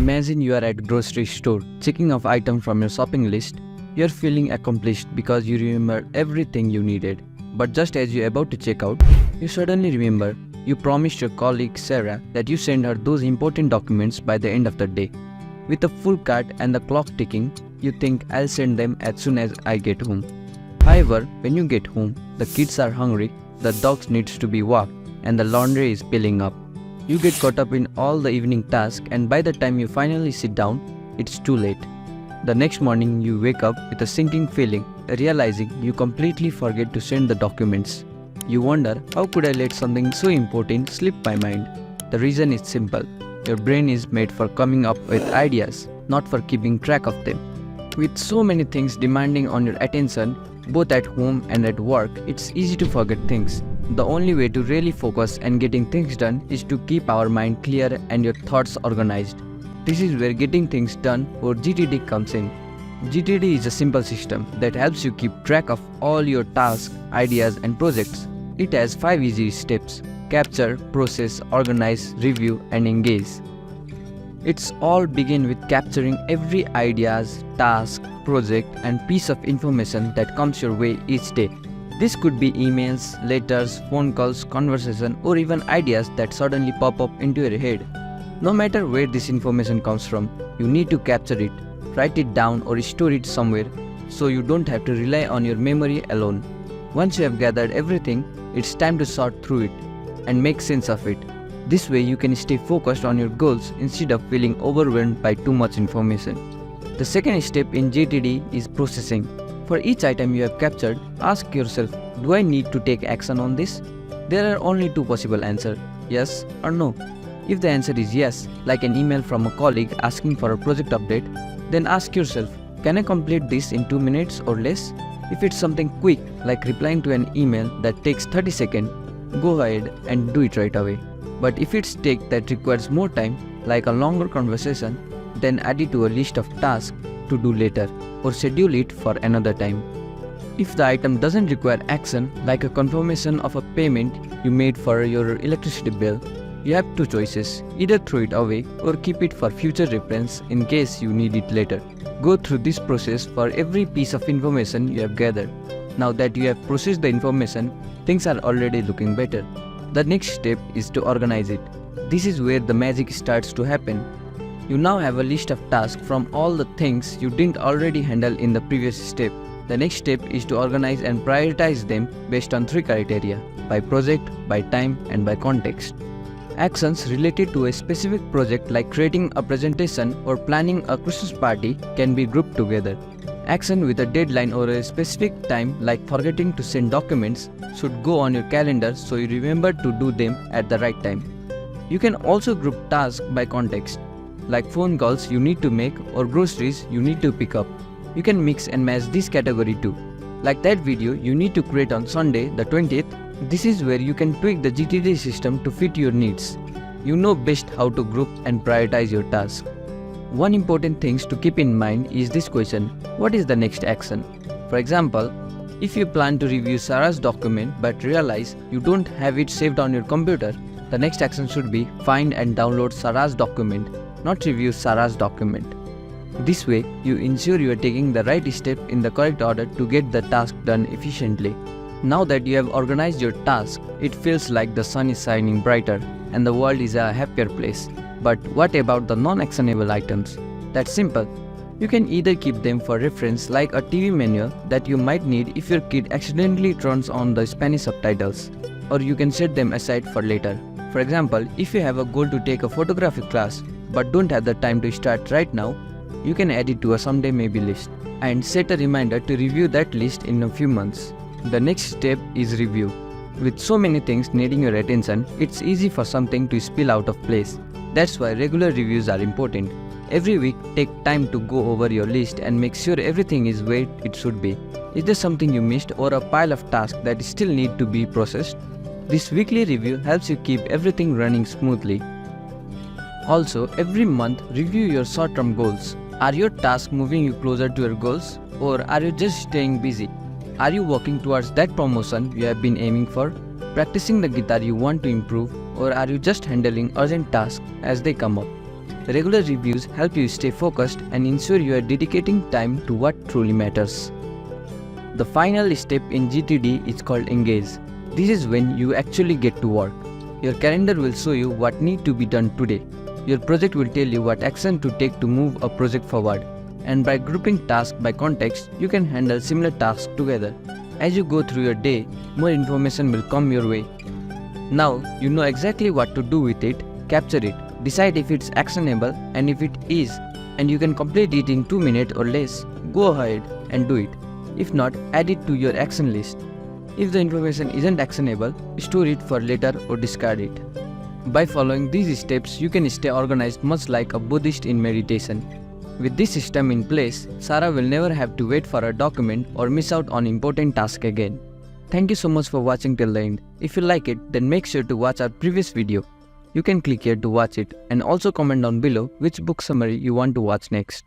Imagine you are at grocery store, checking off items from your shopping list. You are feeling accomplished because you remember everything you needed. But just as you are about to check out, you suddenly remember you promised your colleague Sarah that you send her those important documents by the end of the day. With a full cart and the clock ticking, you think I'll send them as soon as I get home. However, when you get home, the kids are hungry, the dogs needs to be walked, and the laundry is piling up. You get caught up in all the evening tasks, and by the time you finally sit down, it's too late. The next morning you wake up with a sinking feeling, realizing you completely forget to send the documents. You wonder, how could I let something so important slip my mind? The reason is simple. Your brain is made for coming up with ideas, not for keeping track of them. With so many things demanding on your attention, both at home and at work, it's easy to forget things. The only way to really focus and getting things done is to keep our mind clear and your thoughts organized. This is where getting things done or GTD comes in. GTD is a simple system that helps you keep track of all your tasks, ideas and projects. It has 5 easy steps: capture, process, organize, review and engage. It's all begin with capturing every ideas, task, project and piece of information that comes your way each day. This could be emails, letters, phone calls, conversation or even ideas that suddenly pop up into your head. No matter where this information comes from, you need to capture it, write it down or store it somewhere so you don't have to rely on your memory alone. Once you have gathered everything, it's time to sort through it and make sense of it. This way you can stay focused on your goals instead of feeling overwhelmed by too much information. The second step in GTD is processing. For each item you have captured, ask yourself, do I need to take action on this? There are only 2 possible answers, yes or no. If the answer is yes, like an email from a colleague asking for a project update, then ask yourself, can I complete this in 2 minutes or less? If it's something quick, like replying to an email that takes 30 seconds, go ahead and do it right away. But if it's take that requires more time, like a longer conversation, then add it to a list of tasks to do later or schedule it for another time. If the item doesn't require action, like a confirmation of a payment you made for your electricity bill, you have 2 choices: either throw it away or keep it for future reference in case you need it later. Go through this process for every piece of information you have gathered. Now that you have processed the information, things are already looking better. The next step is to organize it. This is where the magic starts to happen. You now have a list of tasks from all the things you didn't already handle in the previous step. The next step is to organize and prioritize them based on 3 criteria: by project, by time and by context. Actions related to a specific project like creating a presentation or planning a Christmas party can be grouped together. Action with a deadline or a specific time like forgetting to send documents should go on your calendar so you remember to do them at the right time. You can also group tasks by context, like phone calls you need to make or groceries you need to pick up. You can mix and match this category too. Like that video you need to create on Sunday the 20th, this is where you can tweak the GTD system to fit your needs. You know best how to group and prioritize your tasks. One important thing to keep in mind is this question: what is the next action? For example, if you plan to review Sarah's document but realize you don't have it saved on your computer, the next action should be find and download Sarah's document, not review Sarah's document. This way, you ensure you are taking the right step in the correct order to get the task done efficiently. Now that you have organized your task, it feels like the sun is shining brighter and the world is a happier place. But what about the non-actionable items? That's simple. You can either keep them for reference like a TV manual that you might need if your kid accidentally turns on the Spanish subtitles, or you can set them aside for later. For example, if you have a goal to take a photography class but don't have the time to start right now, you can add it to a someday maybe list and set a reminder to review that list in a few months. The next step is review. With so many things needing your attention, it's easy for something to spill out of place. That's why regular reviews are important. Every week, take time to go over your list and make sure everything is where it should be. Is there something you missed or a pile of tasks that still need to be processed? This weekly review helps you keep everything running smoothly. Also, every month, review your short-term goals. Are your tasks moving you closer to your goals, or are you just staying busy? Are you working towards that promotion you have been aiming for? Practicing the guitar you want to improve, or are you just handling urgent tasks as they come up? Regular reviews help you stay focused and ensure you are dedicating time to what truly matters. The final step in GTD is called engage. This is when you actually get to work. Your calendar will show you what needs to be done today. Your project will tell you what action to take to move a project forward. And by grouping tasks by context, you can handle similar tasks together. As you go through your day, more information will come your way. Now you know exactly what to do with it. Capture it, decide if it's actionable, and if it is, and you can complete it in 2 minutes or less, go ahead and do it. If not, add it to your action list. If the information isn't actionable, store it for later or discard it. By following these steps, you can stay organized much like a Buddhist in meditation. With this system in place, Sarah will never have to wait for a document or miss out on important tasks again. Thank you so much for watching till the end. If you like it, then make sure to watch our previous video. You can click here to watch it and also comment down below which book summary you want to watch next.